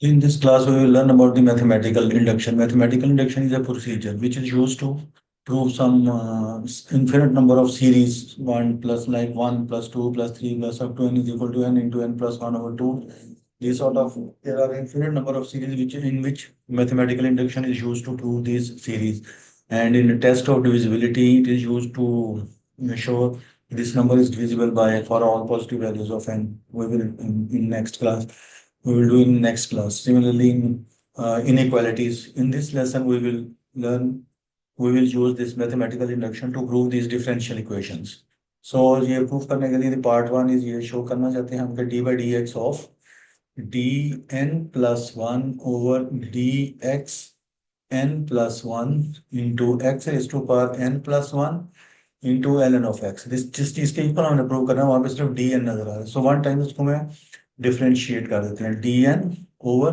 In this class, we will learn about the mathematical induction. Mathematical induction is a procedure which is used to prove some infinite number of series, 1 plus like 1 plus 2 plus 3 plus up to n is equal to n into n plus 1 over 2. These sort of, there are infinite number of series in which mathematical induction is used to prove these series. And in the test of divisibility, it is used to show this number is divisible by for all positive values of n. We will in next class we will do in next class. Similarly, in inequalities, in this lesson we will use this mathematical induction to prove these differential equations. So ये proof करने के लिए part one is ये show करना चाहते हैं हम कि d by dx of dn plus 1 over dx n plus 1 into x raised to power n plus 1 into ln of x. This जिस चीज के इक्वल हमने प्रूव करना है वहां पे सिर्फ dn नजर आ रहा है. So one time इसको मैं डिफरेंशिएट कर देते हैं dn over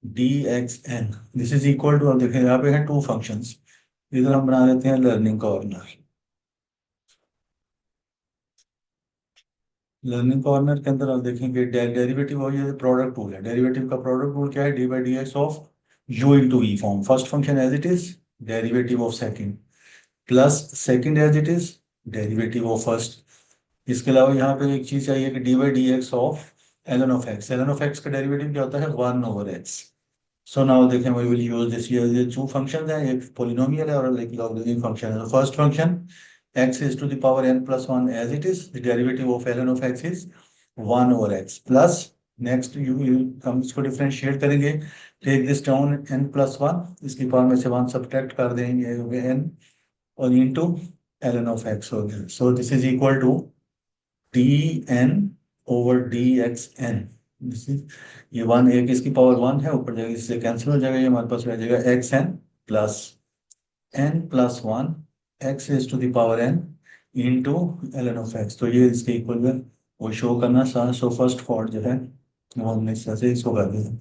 dxn. This is equal to, अब देखें यहाँ पे है टू फंक्शंस. इधर हम बना देते हैं लर्निंग कॉर्नर. लर्निंग कॉर्नर के अंदर आप देखेंगे डेरिवेटिव और ये प्रोडक्ट रूल है. डेरिवेटिव का प्रोडक्ट रूल क्या है? D by d x of u into e form. First function as it is, derivative of second plus second as it is, derivative of first. इसके अलावा यहाँ पे एक चीज चाहिए कि d by d x of ln of x. Ln of x का derivative क्या होता है? One over x. So now देखें, वी विल यूज दिस. ये टू फंक्शंस हैं, एक पॉलिनोमियल है और एक लॉगरिथमिक फंक्शन है. First function x is to the power n plus 1 as it is, the derivative of ln of x is 1 over x plus next you हम इसको differentiate करेंगे. Take this down n plus 1, इसकी power में से 1 subtract कर देंगे, हो गया n और इनटू ln of x हो गया. So this is equal to dn over dxn. This is ये 1, एक इसकी पावर 1 है, ऊपर जाएगा इससे कैंसिल हो जाएगा, ये हमारे पास रह जाएगा xn plus n plus 1 x is to the power n into ln of x. तो ये इसके इक्वल है, वो शो करना सा. सो फर्स्ट पार्ट जो है वो हमने इस तरह से इसको कर दिया.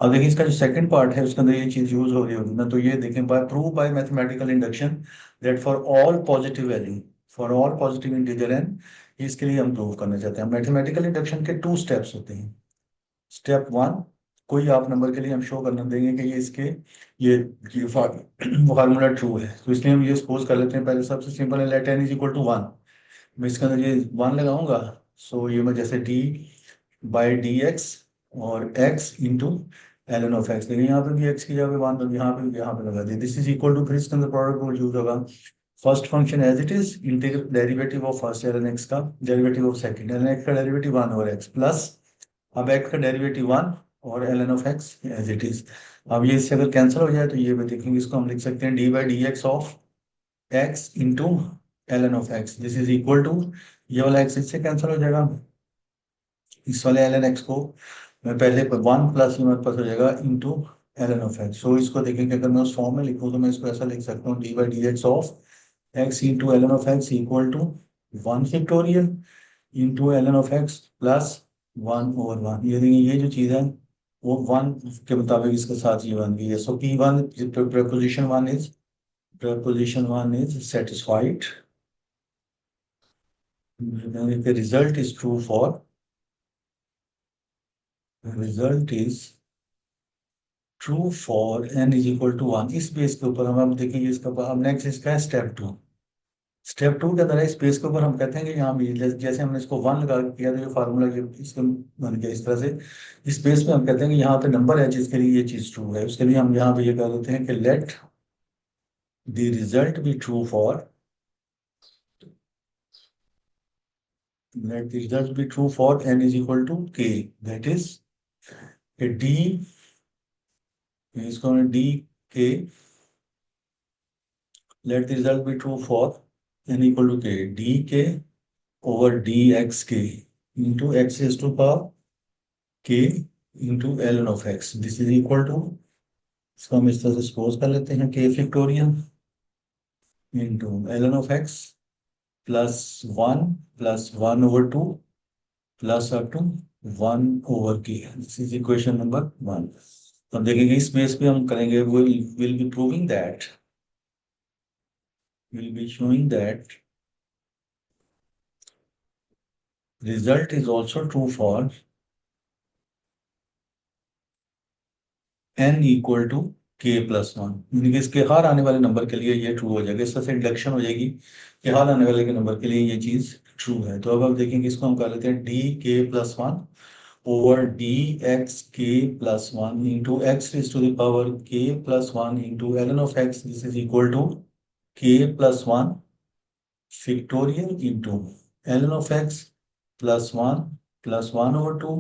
अब देखिए इसका जो सेकंड पार्ट है उसके अंदर ये चीज यूज हो रही होगी ना. तो ये देखें, by prove by mathematical induction that for all positive value, for all positive integer n, इसके लिए हम प्रूव करना चाहते हैं. मैथमेटिकल इंडक्शन के टू स्टेप्स होते हैं. स्टेप वन, कोई आप नंबर के लिए हम शो करना देंगे कि ये इसके ये फार्मूला ट्रू है. तो इसलिए हम ये सपोज कर लेते हैं. पहले सबसे सिंपल है, let n is equal to 1. मैं इसके अंदर ये 1 लगाऊंगा. सो ये मैं जैसे d बाई डी एक्स और x into l of x. लेकिन यहाँ पे भी x की जगह पे 1, तो यहाँ पे लगा दिया. दिस इज इक्वल टू, फिर इसके अंदर प्रोडक्ट रूल यूज होगा. First function as it is, integral derivative of first l x का derivative of second l x का डेरिवेटिव 1 ओवर x प्लस अब x का डेरिवेटिव 1 और ln of x as it is. अब ये इससे अगर कैंसिल हो जाए तो ये भी देखेंगे, इसको हम लिख सकते हैं d by d x of x into ln of x. This is equal to, ये वाला x इससे कैंसिल हो जाएगा, इस वाले ln x को मैं पहले 1 प्लस हमारे पास हो जाएगा इंटू ln ऑफ x. सो इसको देखेंगे, अगर मैं उस फॉर्म में लिखूँ तो मैं इसको ऐसा लिख सकता हूँ, d by d x of x into ln of x equal to 1 factorial into ln of x plus 1/1. ये देखिए, ये जो चीज़ है वो 1 के मुताबिक इसके साथ ये बन गई है. So P1, preposition 1 is satisfied. The result is true for n is equal to 1. इस बेस के ऊपर हम देखेंगे इसका. अब नेक्स्ट इसका है स्टेप 2. स्टेप 2 के अंदर है, इस बेस के ऊपर हम कहते हैं कि यहाँ भी जैसे हमने इसको 1 लगा के किया तो ये फार्मूला ये इसका बन गया इस तरह से. इस बेस पे हम कहते हैं कि यहाँ पे नंबर है जिसके लिए ये चीज ट्रू है, उसके लिए हम यहाँ पे ये कह देते हैं कि let the result be true for, let the result be true for n is equal to k. That is a d is going to dk. Let the result be true for n equal to k, dk over dxk into x is to power k into ln of x. This is equal to, इसको हम इस तरह से suppose कर लेते हैं, k factorial into ln of x plus 1 plus 1 over 2 plus up to 1 over k. This is equation number 1. अब देखेंगे इस बेस पे हम करेंगे, will be proving that, will be showing that result is also true for n equal to k plus one, यानी कि इसके हर आने वाले नंबर के लिए ये ट्रू हो जाएगा। इस तरह से इंडक्शन हो जाएगी कि हर आने वाले के नंबर के लिए ये चीज ट्रू है। तो अब आप देखेंगे इसको हम कर लेते हैं d k plus one over d x k plus one into x is to the power k plus one into l n of x, this is equal to k plus one factorial into ln of x plus 1 over 2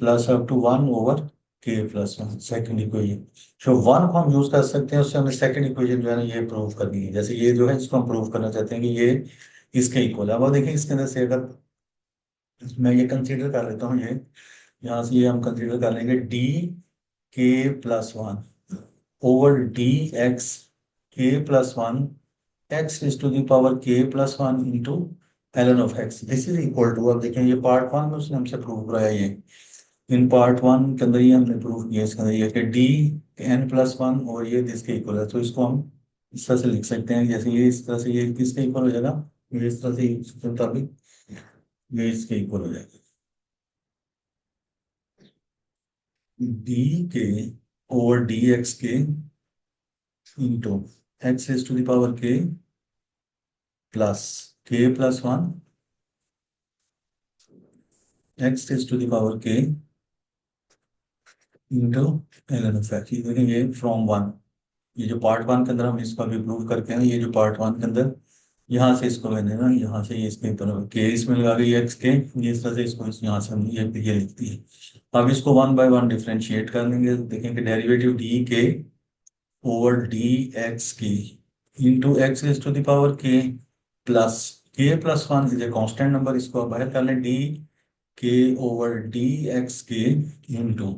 plus up to 1 over k plus 1, second equation. जो one को हम use कर सकते हैं, उससे हमें second equation जो है ना ये प्रूव करनी है। जैसे ये जो है इसको हम प्रूव करना चाहते हैं कि ये इसके इक्वल है। अब देखिए इसके अंदर से अगर मैं ये कंसीडर कर लेता हूँ, ये यहाँ से ये हम कंसीडर कर लेंगे d k plus one over d x k plus one x is to the power k plus one into ln of x, this is equal to, अब देखें ये पार्ट वन में उसने हमसे प्रूव कराया। ये इन पार्ट वन के अंदर ये हमने प्रूव किया, इसके अंदर ये कि d n प्लस वन और ये इसके इक्वल है। तो इसको हम इस तरह से लिख सकते हैं, जैसे ये इस तरह से ये किसके इक्वल हो जाएगा, ये इस तरह से इसके मुताबिक ये इसके इक्वल हो जाएगा। d k over d x k into x is to the power plus k plus one x is to the power k into l of x. ये देखेंगे फ्रॉम वन, ये जो पार्ट वन के अंदर हम इसको अभी प्रूव करके हैं, ये जो पार्ट वन के अंदर यहाँ से इसको मैंने ना यहाँ से ये इसके तरफ के इसमें लगा के एक्स के, ये इस तरह से इसको यहाँ से हम ये लिखती है। अब इसको वन बाय वन डिफ्रेंशिएट कर लेंगे, देखेंगे derivative d k over d x k into x is to the power plus k plus one is a constant number, इसको आप बाहर कर लें d k over d x k into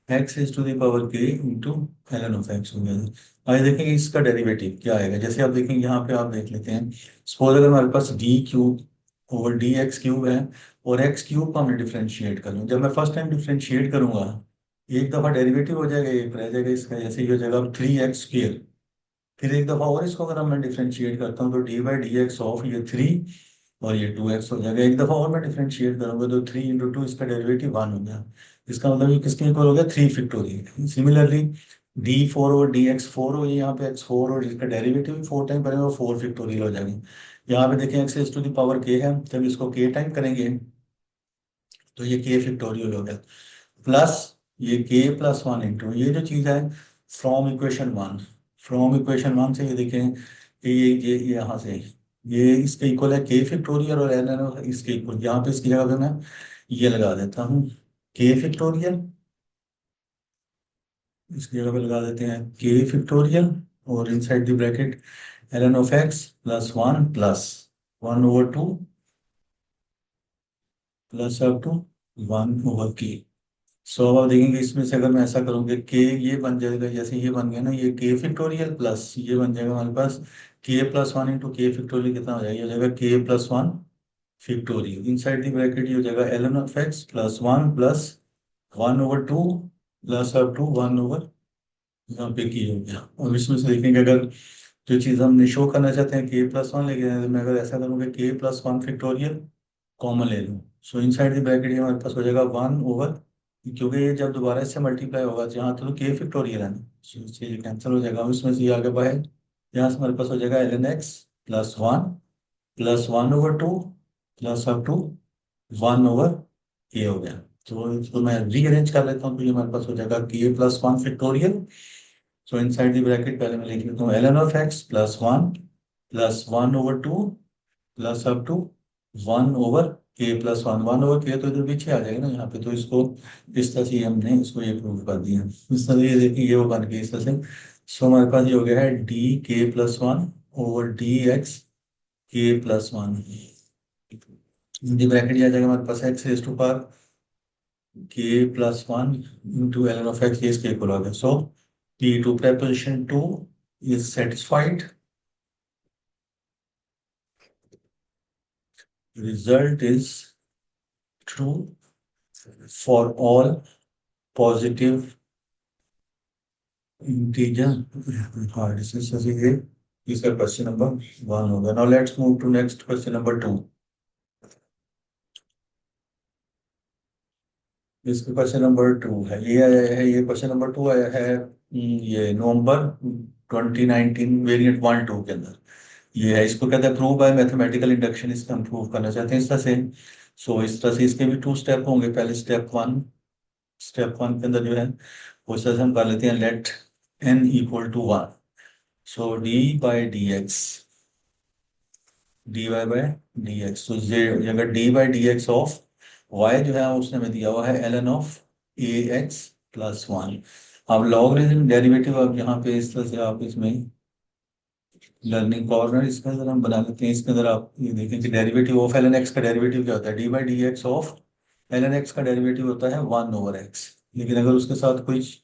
x is to the power k into l of x हो गया। आइए देखेंगे इसका डेरिवेटिव क्या आएगा। जैसे आप देखेंगे यहाँ पे आप देख लेते हैं, सपोज अगर हमारे पास d cube over d x cube है और एक्स क्यूब को हमने डिफ्रेंशिएट कर लूँ, जब मैं फर्स्ट टाइम डिफ्रेंशिएट करूंगा एक दफा डेरिवेटिव हो जाएगा, एक रह जाएगा इसका, जैसे ये हो जाएगा 3x²। फिर एक दफा और इसको अगर मैं डिफ्रेंशिएट करता हूँ तो D by d x of ये 3 और ये 2x हो जाएगा। एक दफा और मैं डिफ्रेंशिएट करूंगा तो 3 इंटू टू, इसका डेरिवेटिव 1 हो गया। इसका मतलब ये किसके इक्वल हो गया, 3 फैक्टोरियल। सिमिलरली d4 और dx4 हो, यहाँ पे x4 और इसका डेरिवेटिव भी 4 टाइम करेंगे और 4 फैक्टोरियल हो जाएंगे। यहाँ पे देखें x is to the power k है, जब इसको k टाइम करेंगे तो ये k फैक्टोरियल हो गया, प्लस ये k प्लस वन इंटू ये जो चीज़ है from equation one, from equation one से ये देखें कि ये यहाँ से ये इसके इक्वल है k फैक्टोरियल और एल एन इसके इक्वल, यहाँ पे इसकी जगह पे मैं ये लगा देता हूँ k फैक्टोरियल, इसकी जगह पे लगा देते हैं k फैक्टोरियल और inside the bracket l n of x plus 1 over 2 plus up to 1 over k। So अब आप देखेंगे इसमें से अगर मैं ऐसा करूँगी के ये बन जाएगा, जैसे ये बन गया ना ये के फैक्टोरियल प्लस ये बन जाएगा हमारे पास k plus one into k factorial, कितना हो जाएगा, ये हो जाएगा k plus one factorial. Inside the bracket ये हो जाएगा l n of x plus 1 over 2 plus up to 1 over यहाँ पे की हो गया। और इसमें से देखेंगे अगर जो चीज़ हमने शो करना चाहते हैं के प्लस वन लेके जाए, तो मैं अगर ऐसा करूँगा के प्लस वन फैक्टोरियल कॉमन ले लूँ, सो इनसाइड द ब्रैकेट ये हमारे पास हो जाएगा 1 ओवर, क्योंकि ये जब दोबारा इससे मल्टीप्लाई होगा जहाँ तो के फैक्टोरियल है ना, so इससे ये कैंसिल हो जाएगा, उसमें से ये आगे बाहर यहाँ से हमारे पास हो जाएगा l n x plus one over two plus up to 1 over k हो गया। तो इसको मैं रीअरेंज कर लेता हूँ तो ये हमारे पास हो जाएगा k plus one factorial. So inside the bracket पहले मैं लिख लेता हूँ l n of x plus one over two plus up to 1 over k plus one over k, तो इधर पीछे आ जाएगा ना यहाँ पे, तो इसको इस तरह से हमने इसको ये प्रूव कर दिया। इस तरह ये देखिए ये वो बन गया इस तरह से। सो हमारे पास ये हो गया है d k plus one over d x k plus one, d bracket आ जाएगा हमारे पास x raise to power k plus one into l of x, ये इसके इक्वल हो गया। So t two preposition two is satisfied, result is true for all positive integer this is the question number 1 होगा। Now let's move to next question number 2। इसका question number 2 है, ये आया है, ये क्वेश्चन नंबर 2 आया है ये नवंबर 2019 वेरिएंट 1-2 के अंदर। ये है, इसको कहते हैं प्रूव बाय मैथमेटिकल इंडक्शन, इसका हम प्रूव करना चाहते हैं इस तरह से। सो इस तरह से इसके भी 2 स्टेप होंगे। पहले स्टेप वन के अंदर जो है वो इस तरह से हम कर लेते हैं, let n equal to 1। So d by d x, d y by d x, तो ये अगर d by d x of y जो है उसने हमें दिया हुआ है l n of a x plus 1। अब लॉगरिथम डेरिवेटिव, अब यहाँ पे इस तरह से आप इसमें लर्निंग कॉर्नर इसके अंदर हम बना लेते हैं। इसके अंदर आप ये देखें कि derivative of l n x का डेरिवेटिव क्या होता है, d by d x of l n x का डेरिवेटिव होता है 1/x। लेकिन अगर उसके साथ कुछ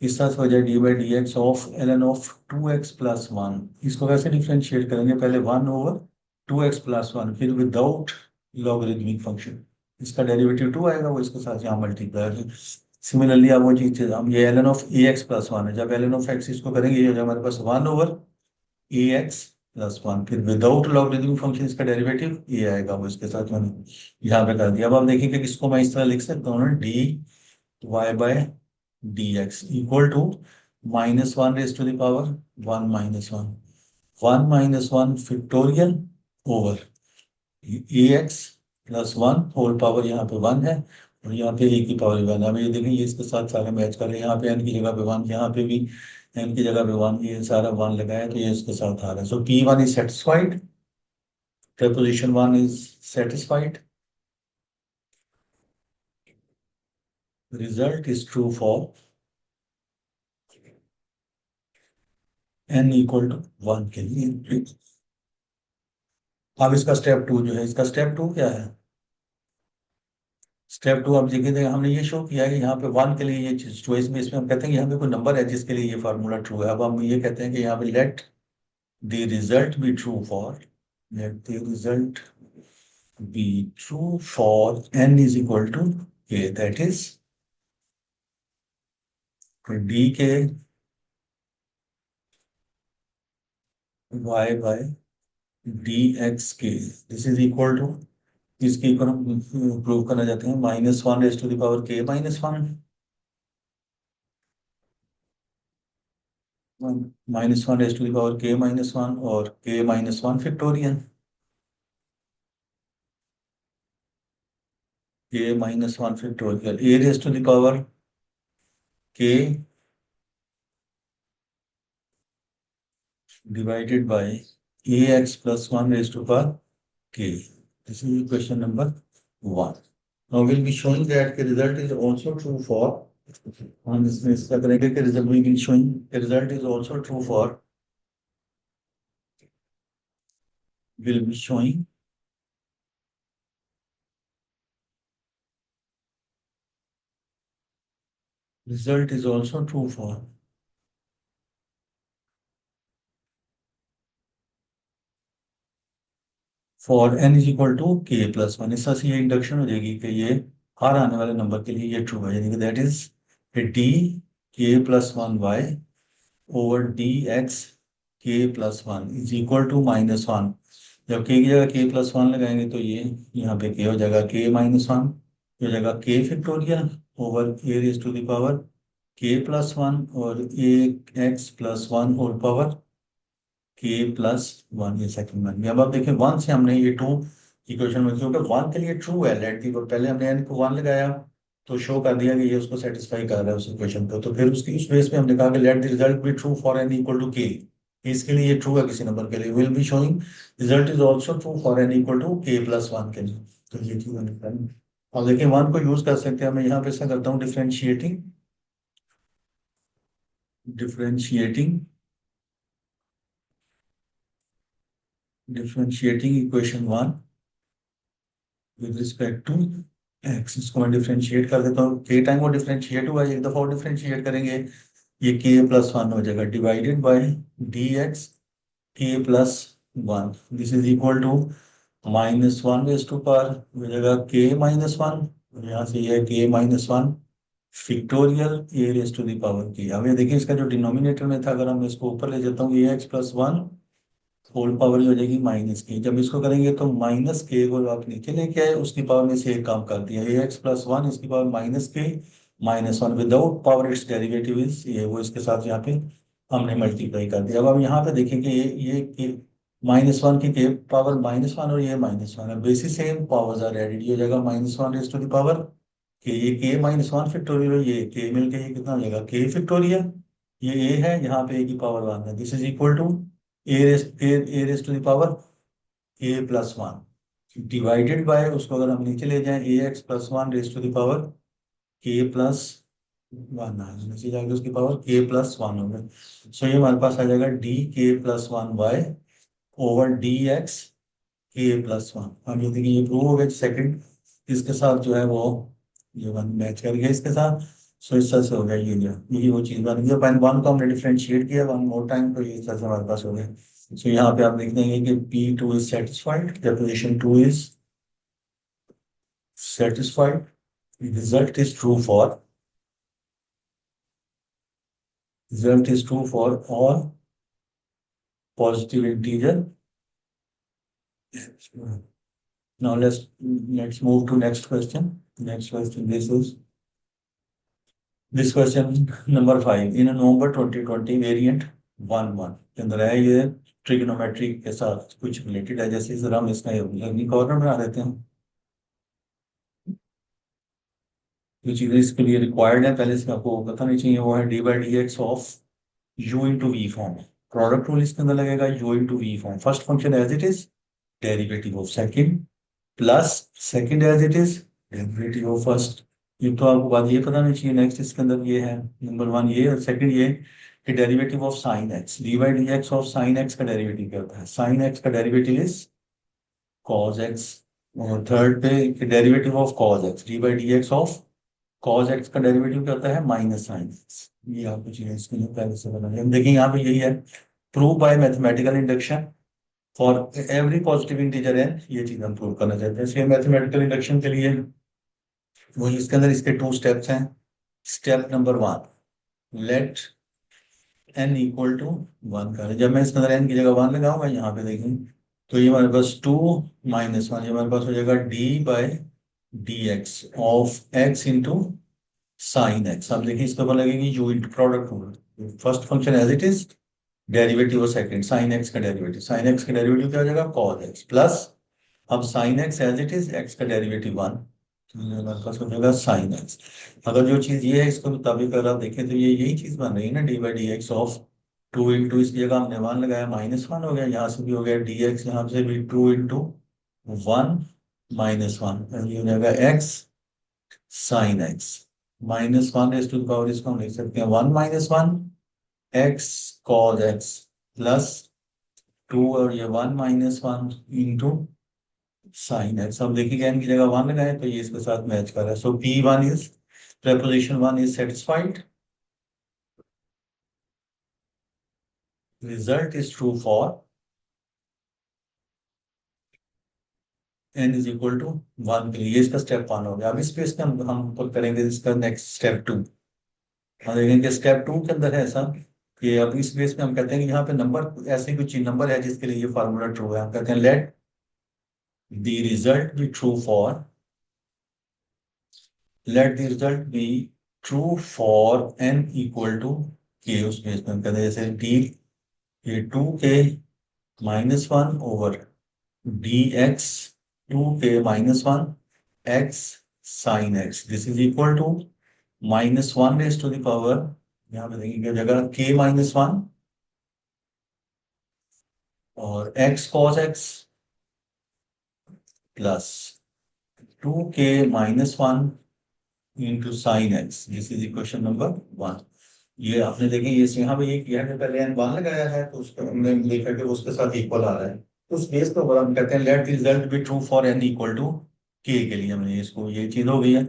इस तरह से हो जाए, d by d x of l n of 2x plus 1, इसको कैसे डिफ्रेंशिएट करेंगे, पहले 1/2x प्लस 1, फिर विदाउट लॉगरिथमिक फंक्शन, इसका डेरिवेटिव 2 आएगा, वो इसके साथ यहाँ मल्टीप्लाई। सिमिलरली अब वो चीज हम ये l n of a x plus 1 है, जब एल एन ऑफ एक्स इसको करेंगे ये हो जाएगा हमारे पास 1/ax प्लस 1, फिर विदाउट लॉगरिथमिक फंक्शन इसका डेरिवेटिव ये आएगा, वो इसके साथ मैंने यहाँ पे कर दिया। अब आप देखेंगे कि इसको मैं इस तरह लिख सकता हूँ ना, d y by d x equal to -1 raise to the power 1 minus one, 1 - 1 factorial over a x plus 1 whole power, यहाँ पे 1 है और यहाँ पे ए की पावर 1 है। अब ये देखें ये इसके साथ सारे मैच कर रहे हैं, यहाँ पे एन की जगह पे 1, यहाँ पे भी एन की जगह पे 1, ये सारा 1 लगाया तो ये इसके साथ आ रहा है। So P1 is satisfied, proposition 1 is satisfied, result is true for n equal to 1 के लिए। अब इसका स्टेप 2 जो है, इसका स्टेप 2 क्या है, स्टेप 2 आप देखिए हमने ये शो किया है कि यहाँ पे 1 के लिए ये चीज चॉइस में इसमें हम कहते हैं कि यहाँ पे कोई नंबर है जिसके लिए ये फार्मूला ट्रू है। अब हम ये कहते हैं कि यहाँ पे let the result be true for, let the result be true for n is equal to k, that is d k y by d x k, this is equal to, इसके ऊपर हम प्रूव करना चाहते हैं -1 raise to the power k-1, -1 raise to the power k-1 और k-1 factorial, k-1 factorial, a raise to the power k divided by ax plus 1 raised to power k. This is question number 1. Now we'll be showing that the result is also true for, हम इसमें इसका करेंगे कि result will be showing the result is also true for, will be showing result is also true for n is equal to k plus 1। इस तरह से ये induction हो जाएगी कि ये हर आने वाले नंबर के लिए ये ट्रू है, यानी कि that is d k plus 1 y over d x k plus 1 is equal to -1। जब के की जगह के प्लस 1 लगाएंगे तो ये यहाँ पे के हो जाएगा k-1, हो जाएगा k factorial over a raise to the power k+1 और a x plus 1 whole power k+1, ये सेकंड बन गया। अब आप देखिए 1 से हमने ये 2 इक्वेशन में, क्योंकि 1 के लिए ट्रू है लेट दी, पहले हमने n को 1 लगाया तो शो कर दिया कि ये उसको सेटिस्फाई कर रहा है उस इक्वेशन को, तो फिर उसकी उस बेस पे हमने कहा कि let the result be true for n equal to k। इसके लिए ये ट्रू है किसी नंबर के लिए, will be showing result is also true for n equal to k+1 के लिए। तो ये चीज हमने करनी। अब देखिए 1 को यूज कर सकते हैं, मैं यहाँ पे ऐसा करता हूँ differentiating differentiating differentiating equation 1 with respect to x, इसको मैं डिफरेंशिएट कर देता हूँ। के टाइम वो डिफरेंशिएट हुआ है, एक दफा और डिफरेंशिएट करेंगे, ये k+1 हो जाएगा divided by d x k+1, this is equal to -1 raise to power हो जाएगा k-1, और यहाँ से ये k-1 factorial a raise to the power k। अब ये देखिए इसका जो डिनोमिनेटर में था, अगर हम इसको ऊपर ले जाता हूँ ए एक्स प्लस 1 होल पावर ही हो जाएगी माइनस के। जब इसको करेंगे तो माइनस के को आप नीचे लेके आए, उसकी पावर में से एक काम कर दिया, ए एक्स प्लस वन, इसकी power minus k minus one without power, it's derivative is ये, वो इसके साथ यहाँ पे हमने मल्टीप्लाई कर दिया। अब हम यहाँ पे देखेंगे ये माइनस वन की पावर माइनस वन और ये माइनस वन है, basis same powers are added, ये हो जाएगा minus one raise to the power k, ये के माइनस वन फैक्टोरियल, ये के मिलके ये कितना हो जाएगा के फैक्टोरियल, ये ए है, यहाँ पे ए की पावर वन है, this is equal to a raise to the power a plus one divided by, उसको अगर हम नीचे ले जाएं, a x plus one raise to the power k plus one आ जाएगा, नीचे जाएगा उसकी पावर के प्लस वन होगा। सो ये हमारे पास आ जाएगा d k plus one y over d x k plus one. अब ये देखिए ये प्रूव हो गया, सेकंड इसके साथ जो है वो ये वन मैच कर गया इसके साथ। सो इस तरह से हो गया, ये वो चीज बन गई। पॉइंट वन को हमने डिफरेंशिएट किया वन मोर टाइम, तो ये इस तरह से हमारे पास हो गया। सो यहाँ पे आप लिख देंगे कि P2 is satisfied, preposition 2 is satisfied, result is true for, result is true for all positive integer. Now let's move to next question. Next question, this question number 5 in a November 2020 variant 1 1 के अंदर है, ये trigonometry के साथ कुछ related है, जैसे जरा हम इसका लर्निंग कॉर्नर बना देते हैं। जो चीजें इसके लिए रिक्वायर्ड है पहले से आपको पता नहीं चाहिए, वो है d by d x of u into v form. Product rule इसके अंदर लगेगा u into v form, first function as it is, derivative of second plus second as it is, derivative of first. ये तो आपको बात ये पता नहीं चाहिए। नेक्स्ट इसके अंदर ये है नंबर वन ये, और सेकंड ये कि derivative of sine x, D by d x of sine x का डेरिवेटिव क्या होता है, साइन एक्स का डेरिवेटिव इज कॉज एक्स। और थर्ड पे derivative of cos x, D by d x of cos x का डेरिवेटिव क्या होता है माइनस साइन एक्स। ये आपको चाहिए इसके लिए पहले से बनाना है। देखिए यहाँ पे यही है, prove by mathematical induction for every positive integer n, ये चीज हम प्रूव करना चाहते हैं। इसलिए मैथमेटिकल इंडक्शन के लिए वही इसके अंदर इसके टू स्टेप्स हैं। Step number one, let n equal to one करें। जब मैं इसके अंदर एन की जगह वन लगाऊंगा यहाँ पे देखें, तो ये हमारे पास टू माइनस वन, ये हमारे पास हो जाएगा d by d x of x into sine x. अब देखिए इसके ऊपर लगेगी u into product rule, first function as it is, derivative और सेकंड साइन एक्स का डेरिवेटिव, साइन एक्स का डेरिवेटिव क्या हो जाएगा कॉस एक्स प्लस, अब sine x as it is, x का डेरिवेटिव वन, तो हमारे पास हो जाएगा साइन एक्स। अगर जो चीज ये है इसके मुताबिक अगर आप देखें तो ये यही चीज बन रही है ना, D by d x of two into, इसकी जगह हमने वन लगाया माइनस वन हो गया, यहाँ से भी हो गया डी एक्स, यहाँ से भी two into one minus one, ये हो जाएगा x sine x minus one raise to the power, इसको हम लिख सकते हैं one minus one x cos x plus two, और ये one minus one into sine x. अब देखिए एन की जगह वन लगाए तो ये इसके साथ मैच कर रहा है। So p one is, proposition one is satisfied, result is true for n is equal to one के लिए। ये इसका स्टेप वन हो गया। अब इस पे इसका हम पुट करेंगे इसका नेक्स्ट स्टेप टू। हम देखेंगे स्टेप टू के अंदर है ऐसा कि अब इस बेस पे हम कहते हैं कि यहाँ पे नंबर, ऐसे कुछ नंबर है जिसके लिए ये फार्मूला ट्रू है, हम कहते हैं let the result be true for, let the result be true for n equal to k. उस बेस पे हम कहते हैं जैसे डी, ये two k minus one over d x two k minus one x sine x, this is equal to minus one raise to the power, यहाँ पे देखिए जगह के माइनस वन और x cos x plus two k minus one into sine x, this is equation number one. ये आपने देखे ये यहाँ पे ये किया है, पहले एन वन लगाया है तो उसको हमने देखा कि उसके साथ इक्वल आ रहा है, तो उस बेस पर हम कहते हैं let result be true for n equal to के लिए हमने इसको, ये चीज हो गई है।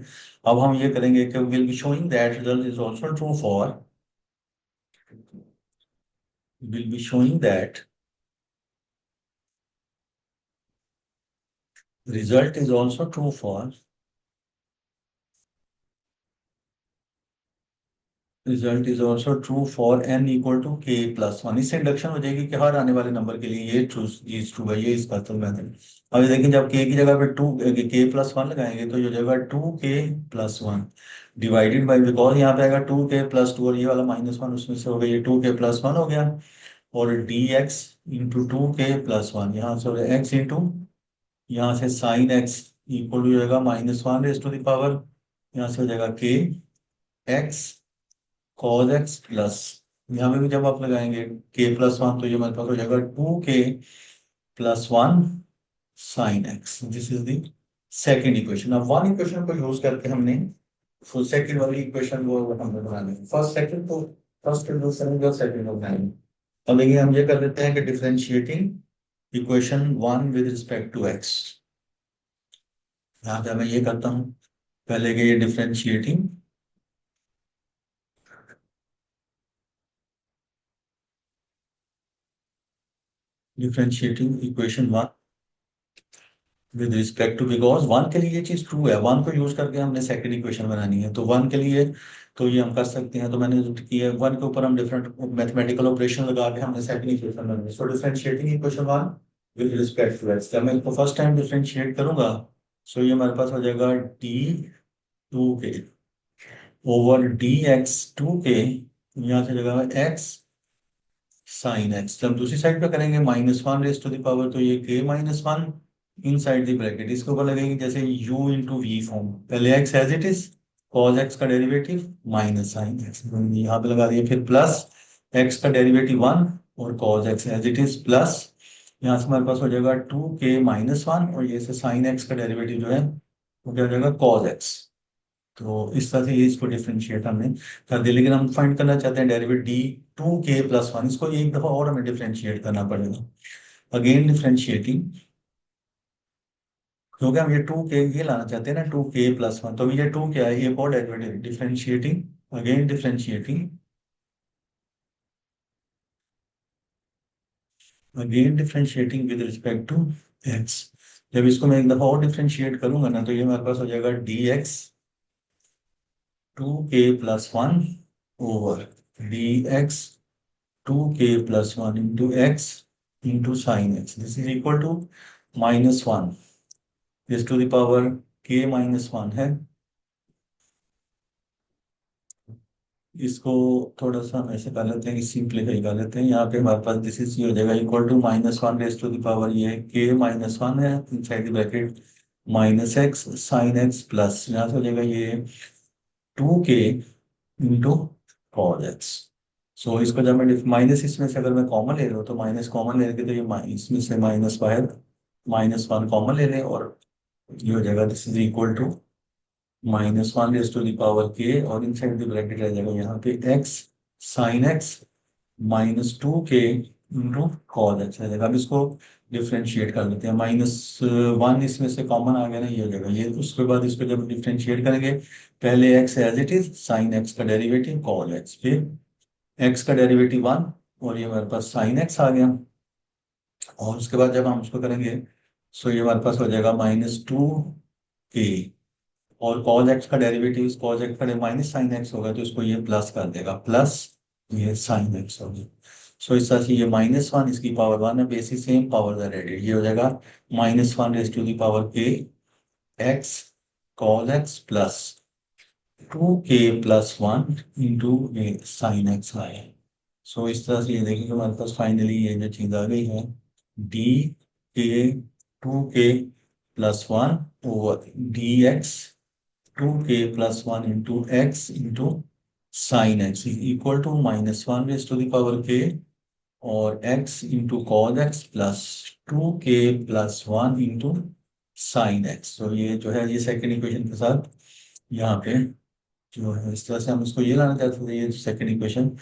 अब हम ये करेंगे कि will be showing that result is also true for, will be showing that result is also true for result is also true for n equal to k plus one. इससे इंडक्शन हो जाएगी कि हर आने वाले नंबर के लिए ये true is true है, ये इसका तो मेथड। अब ये देखिए जब k की जगह पे टू k प्लस वन लगाएंगे तो ये हो जाएगा 2k plus one divided by, because यहाँ पे आएगा 2k प्लस टू और ये वाला माइनस वन उसमें से हो गया, ये 2k प्लस वन हो गया। और dx into 2k plus one, यहाँ से हो जाएगा x इंटू, यहाँ से साइन x इक्वल हो जाएगा minus one raise to the power, यहाँ से हो जाएगा k x cos x plus, यहाँ पे भी जब आप लगाएंगे k प्लस वन तो ये हमारे पास हो जाएगा 2k plus one sine x. This is the second equation. अब वन इक्वेशन को यूज करके हमने फुल सेकंड वाली इक्वेशन वो हमने बनानी है। फर्स्ट सेकंड तो फर्स्ट यूज करेंगे और सेकंड को बनाएंगे। अब देखिए हम ये कर लेते हैं कि differentiating equation one with respect to x. यहाँ पे मैं ये करता हूँ, पहले के ये differentiating equation one with respect to, because one के लिए ये चीज ट्रू है, वन को यूज करके हमने सेकंड इक्वेशन बनानी है, तो वन के लिए तो ये हम कर सकते हैं। तो मैंने जो किया है वन के ऊपर हम डिफरेंट मैथमेटिकल ऑपरेशन लगा के हमने सेकंड इक्वेशन बनानी है। So differentiating equation one with respect to x, जब मैं इसको फर्स्ट टाइम डिफरेंशिएट करूंगा सो ये हमारे पास हो जाएगा डी टू के ओवर डी एक्स टू के, यहाँ से जगह एक्स साइन एक्स। जब दूसरी साइड पे करेंगे minus one raise to the power, तो ये k minus one inside the bracket, इसके ऊपर लगेगी जैसे u इंटू वी फॉर्म, पहले x as it is, cos x का डेरिवेटिव माइनस साइन x, यहाँ पे लगा दिए, फिर प्लस x का डेरिवेटिव वन और cos x as it is plus, यहाँ से हमारे पास हो जाएगा 2k माइनस वन और ये से साइन x का डेरिवेटिव जो है वो क्या हो जाएगा cos x। तो इस तरह से ये इसको डिफरेंशिएट हमने कर दिया, लेकिन हम फाइंड करना चाहते हैं derivative D 2k plus one, इसको एक दफा और हमें डिफरेंशिएट करना पड़ेगा। अगेन डिफरेंशिएटिंग, क्योंकि हम ये 2k ये लाना चाहते हैं ना 2k प्लस वन, तो ये 2 क्या है, एक और derivative differentiating, again differentiating, again differentiating with respect to x। जब इसको मैं एक दफा और डिफरेंशिएट करूंगा ना तो ये हमारे पास हो जाएगा dx 2k plus one over dx 2k plus one into x into sine x, this is equal to minus one is to the power k minus one है। इसको थोड़ा सा हम ऐसे कर लेते हैं कि सिंप्लीफाई कर लेते हैं, यहाँ पे हमारे पास दिस इज ये हो जाएगा equal to minus one raise to the power, ये k माइनस वन है inside the bracket minus x sine x plus, यहाँ से हो जाएगा ये 2k इंटू कॉस एक्स। सो इसको जब मैं माइनस इसमें से अगर मैं कॉमन ले रहा हूँ तो माइनस कॉमन लेके तो ये इसमें से माइनस बाहर माइनस वन कॉमन ले लें और ये हो जाएगा this is equal to minus one raise to the power k, और इनसाइड द ब्रैकेट रह जाएगा यहाँ पे x sine x minus 2k into cos x रह जाएगा। अब इसको डिफ्रेंशिएट कर लेते हैं, माइनस वन इसमें से कॉमन आ गया ना, ये हो जाएगा ये, उसके बाद इसको जब डिफ्रेंशिएट करेंगे पहले x as it is sine x का डेरिवेटिव कॉस एक्स, फिर एक्स का डेरिवेटिव वन और ये हमारे पास साइन एक्स आ गया, और उसके बाद जब हम उसको करेंगे सो ये हमारे पास हो जाएगा माइनस 2k, और cos x का डेरिवेटिव cos x का माइनस साइन एक्स होगा तो इसको ये प्लस कर देगा, प्लस ये साइन एक्स हो गया। सो इस तरह से ये माइनस वन इसकी पावर वन है, basis same power the radius, ये हो जाएगा minus one raise to the power k x cos x plus 2k plus one into ये साइन एक्स आए। सो इस तरह से ये देखेंगे हमारे पास फाइनली ये जो चीज आ गई है d k 2k plus one over d x 2k plus one into x into sine x is equal to minus one raise to the power k और x into cos x plus 2k plus one into sine x. तो ये जो है ये second equation के साथ यहाँ पे जो है इस तरह से हम इसको ये लाना चाहते थे, ये सेकेंड इक्वेशन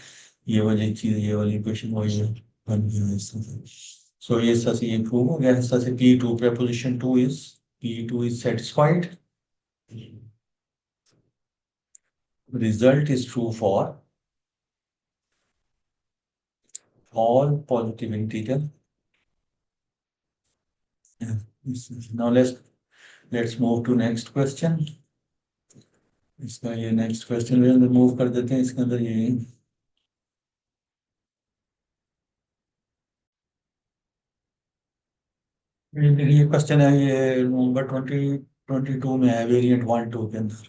ये वाली चीज ये वाली इक्वेशन वही है बन गई है इस तरह से। सो ये इस तरह से ये प्रूव हो गया, इस तरह से P2 preposition 2 is P2 is satisfied, result is true for all positive integer. Yeah. Now let's move to next question. इसका ये नेक्स्ट क्वेश्चन में अंदर मूव कर देते हैं। इसके अंदर ये क्वेश्चन है, ये नवंबर 2022 में है, वेरिएंट 1 2 के अंदर।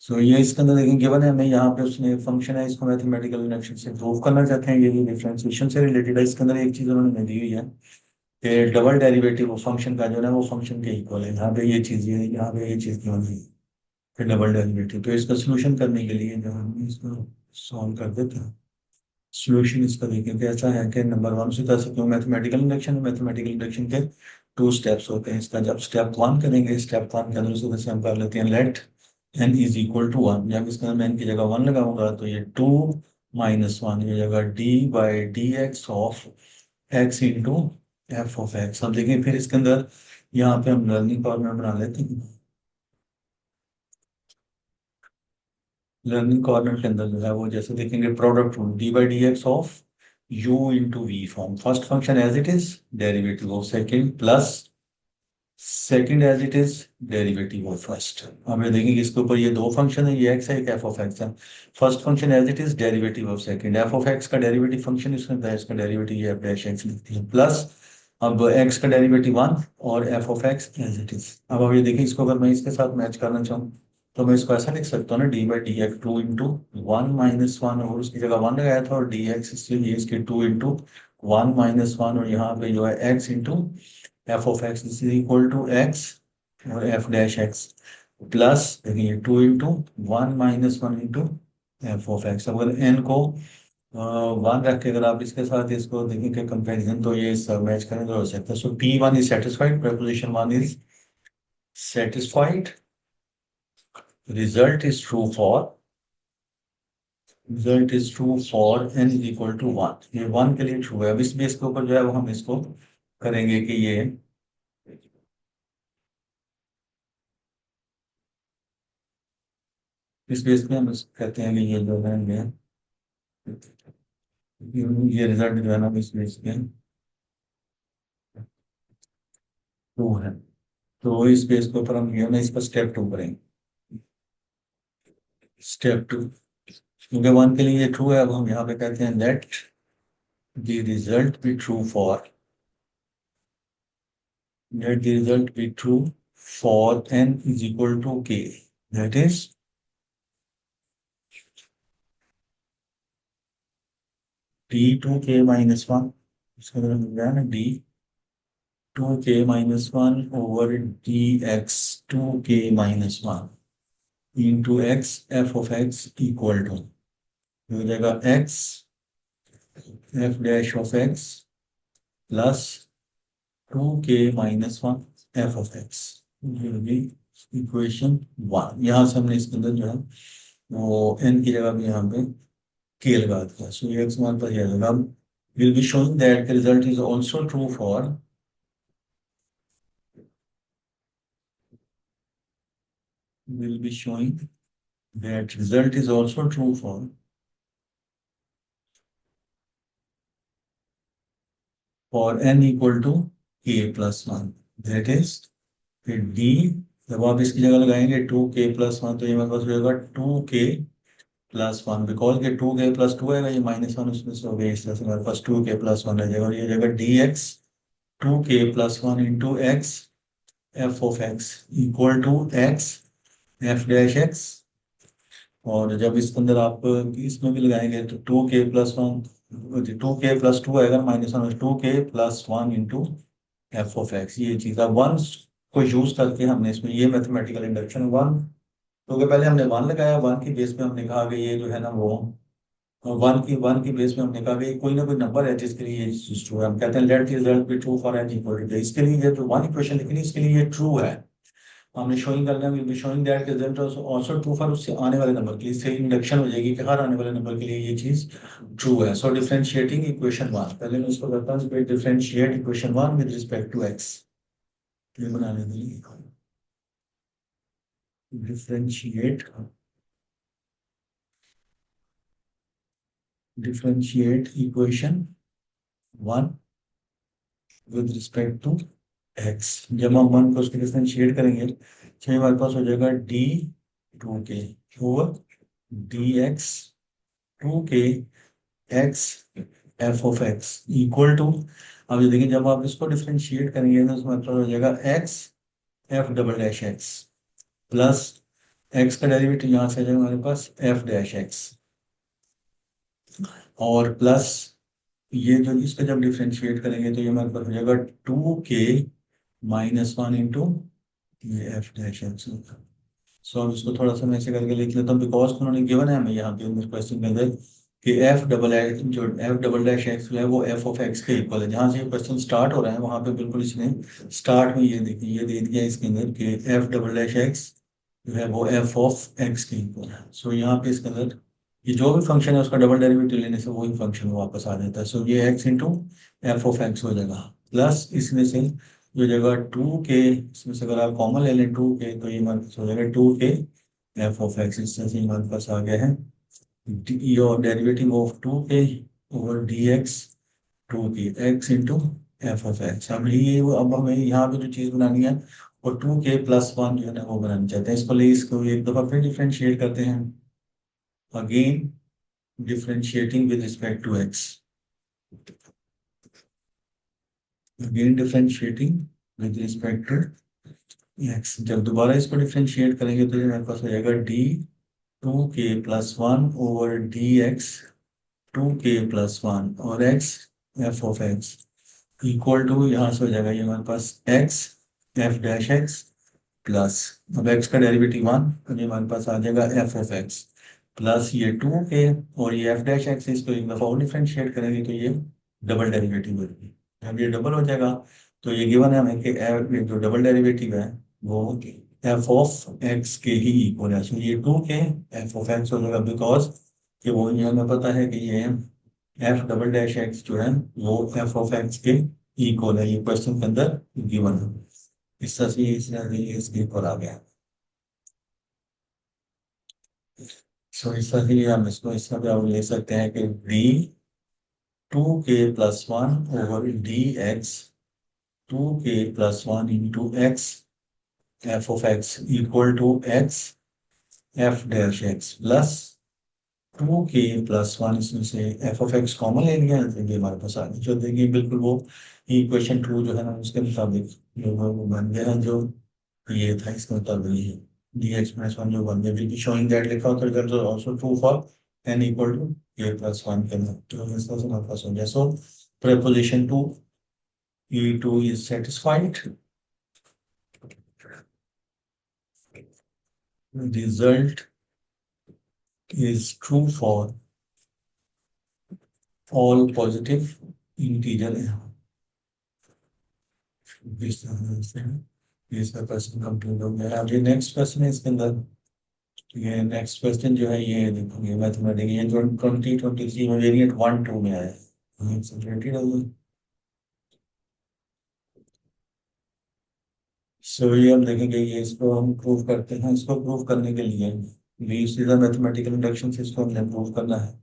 सो ये इसके अंदर देखिए गिवन है हमें, यहाँ पे उसने फंक्शन है, इसको मैथमेटिकल इंडक्शन से प्रूव करना चाहते हैं। ये डिफरेंशिएशन से रिलेटेड है। इसके अंदर एक चीज उन्होंने दी हुई है कि डबल डेरिवेटिव फंक्शन का जो है वो फंक्शन के इक्वल है। यहाँ पे ये चीज है, यहाँ पे ये चीज गिवन है, फिर डबल डेरिवेटिव। तो इसका सोल्यूशन करने के लिए जो हम इसको सॉल्व कर देते हैं। सोल्यूशन इसका देखें कि ऐसा है कि नंबर वन से कर सकते हो मैथमेटिकल इंडक्शन के टू स्टेप्स होते हैं। इसका जब स्टेप वन करेंगे, स्टेप वन के अंदर उसको जैसे हम कर लेते हैं let n is equal to one. जब इसके अंदर मैं एन की जगह वन लगाऊंगा तो ये टू माइनस वन, ये जगह D by d x of x into f of x. अब देखिए फिर इसके अंदर यहाँ पे हम लर्निंग कॉर्नर बना लेते हैं। लर्निंग कॉर्नर के अंदर जो है वो जैसे देखेंगे product rule d by d x of u into v form, first function as it is, derivative of second plus second as it is, derivative of first. अब ये देखेंगे इसके ऊपर ये दो फंक्शन है, ये एक्स है, एक एफ ऑफ एक्स है। First function as it is, derivative of second, f of x का डेरिवेटिव फंक्शन इसमें होता है, इसका डेरिवेटिव ये एफ डैश एक्स लिखती है, प्लस अब एक्स का डेरिवेटिव वन और f of x as it is. अब ये देखिए इसको अगर मैं इसके साथ मैच करना चाहूँ तो मैं इसको ऐसा लिख सकता हूँ ना, D by d x to into one minus one, और उसकी जगह वन लगाया था, और डी एक्स इसलिए इसके two into one minus one, और यहाँ पे जो है x into f of x is equal to x और एफ डैश एक्स प्लस देखिए two into one minus one into f of x. अगर एन को वन रख के अगर आप इसके साथ इसको देखेंगे कंपैरिजन तो ये सब मैच करें तो हो सकता है। So p one is satisfied, proposition one is satisfied, result is true for, result is true for n is equal to one. ये वन के लिए ट्रू है। अब इस बेस के ऊपर जो है वो हम इसको करेंगे कि ये इस बेस पे हम कहते हैं कि ये जो है ये रिजल्ट जो है ना इस बेस पे ट्रू है। तो इस बेस के ऊपर हम ये ना इस पर स्टेप टू करेंगे, स्टेप टू, क्योंकि वन के लिए ये ट्रू है। अब हम यहाँ पे कहते हैं let the result be true for, let the result be true for n is equal to k. That is d2k minus 1. इसका मतलब मिल रहा है ना d2k minus 1 over dx2k minus 1 into x f of x equal to, हो जाएगा x f dash of x plus 2k minus 1 f of x। ये होगी equation one. यहाँ से हमने इसके अंदर जो है वो n की जगह भी यहाँ पे k लगा दिया। सो ये x मान पर यह लगा। Will be showing that the result is also true for, will be showing that result is also true for n equal to k plus 1। that is फिर d, जब आप इसकी जगह लगाएंगे 2k+1 तो ये मेरे पास हो जाएगा 2k+1, बिकॉज ये 2k+2 है, ये -1 उसमें से हो गया, इस तरह से मेरे पास 2k+1 रह जाएगा, और ये जगह dx 2k+1 into x f of x equal to x f dash x. और जब इसके अंदर आप इसमें भी लगाएंगे तो 2k+1, 2k+2 आएगा, -1, 2k+1 into f of x. ये चीज़ अब वन को यूज करके हमने इसमें ये मैथमेटिकल इंडक्शन वन, क्योंकि पहले हमने वन लगाया, वन की बेस पे हमने कहा कि ये जो है ना वो वन की बेस पे हमने कहा कि कोई ना कोई नंबर है जिसके लिए ये चीज ट्रू है। हम कहते हैं let result be true for n equal to, इसके लिए ये जो वन इक्वेशन लिखी है इसके लिए ये ट्रू है। हमने शोइंग करना है, will be showing that result also true for उससे आने वाले नंबर के लिए। इससे इंडक्शन हो जाएगी कि हर आने वाले नंबर के लिए ये चीज ट्रू है। सो डिफरेंशिएटिंग इक्वेशन वन, पहले मैं इसको करता हूँ differentiate equation one with respect to x. ये बनाने के लिए differentiate, differentiate equation one with respect to x. जब हम वन को उसके डिफरेंशिएट करेंगे तो हमारे पास हो जाएगा d 2k over dx 2k x f of x equal to, अब ये देखिए जब आप इसको डिफ्रेंशिएट करेंगे तो उसमें मतलब हो जाएगा x f double dash x plus x का डेरिवेटिव यहाँ से जाएगा हमारे पास f डैश x और प्लस ये जो इसका जब डिफ्रेंशिएट करेंगे तो ये हमारे पास हो जाएगा 2k माइनस 1 इंटू ये f डैश x। सो अब इसको थोड़ा सा मैं ऐसे करके लिख लेता हूँ बिकॉज उन्होंने गिवन है हमें यहाँ पे अंदर क्वेश्चन के अंदर कि एफ डबल डैश एक्स जो है वो एफ ऑफ एक्स के इक्वल है। जहाँ से ये क्वेश्चन स्टार्ट हो रहा है वहाँ पे बिल्कुल इसने स्टार्ट में ये देखिए ये दे दिया इसके अंदर कि एफ डबल डैश एक्स जो है वो एफ ऑफ एक्स के इक्वल है। सो यहाँ पे इसके अंदर ये जो भी फंक्शन है उसका डबल डेरिवेटिव लेने से वही फंक्शन वापस आ जाता है। सो ये x into f of x हो जाएगा प्लस इसमें से जो जगह 2k इसमें से अगर आप कॉमन ले लें 2k तो ये हमारे पास हो जाएगा 2k एफ ऑफ एक्स। इस तरह से हमारे पास आ गया है your derivative of 2k over dx 2k x into f of x. अब हमें यहाँ पे जो चीज़ बनानी है और 2k प्लस 1 जो है ना वो बनानी चाहते हैं। इसको ले इसको एक दफ़ा फिर डिफ्रेंशिएट करते हैं again differentiating with respect to x again differentiating with respect to x। जब दोबारा इसको डिफ्रेंशिएट करेंगे तो ये हमारे पास हो जाएगा d 2k plus 1 over dx 2k plus 1 और x f of x equal to यहाँ से हो जाएगा ये हमारे पास x f dash x plus अब x का डेरिवेटिव 1 तो ये हमारे पास आ जाएगा f ऑफ x प्लस ये 2k और ये f डैश x इसको एक दफ़ा और डिफ्रेंशिएट करेंगे तो ये डबल डेरिवेटिव होगी। जब ये डबल हो जाएगा तो ये गिवन है हमें कि ये जो डबल डेरिवेटिव है वो एफ ऑफ एक्स के ही इक्वल है। ये 2k एफ ऑफ एक्स हो जाएगा बिकॉज कि वो ये हमें पता है कि ये एफ डबल डैश एक्स जो है वो एफ ऑफ एक्स के इक्वल है। ये क्वेश्चन के अंदर गिवन है। इस तरह से ये इसके इक्वल आ गया। सो इस तरह से हम इसको इस तरह आप ले सकते हैं कि d 2k plus 1 over d x 2k plus 1 into x f of x equal to x f dash x plus 2k plus 1 इसमें से एफ ऑफ एक्स कॉमन ले लिया तो ये हमारे पास आ गया। जो देखिए बिल्कुल वो इक्वेशन 2 जो है ना उसके मुताबिक जो वो बन गया है। जो ये था इसके मुताबिक ये डी एक्स माइनस 1 जो बन गया विल बी शोइंग दैट लिखा होता है that is also true for n equal to k plus 1 के अंदर। तो इस तरह से हमारे पास हो गया। So preposition two e2 is satisfied, result is true for all positive integer। इसका क्वेश्चन कंप्लीट हो गया। अब ये नेक्स्ट क्वेश्चन है इसके अंदर। ये नेक्स्ट क्वेश्चन जो है ये देखोगे मैथमेटिक्स ये जो 2023 में वेरिएंट 1-2 में आया है। सो ये हम देखेंगे ये इसको हम प्रूव करते हैं। इसको प्रूव करने के लिए भी सीधा मैथमेटिकल इंडक्शन से इसको हमने प्रूव करना है।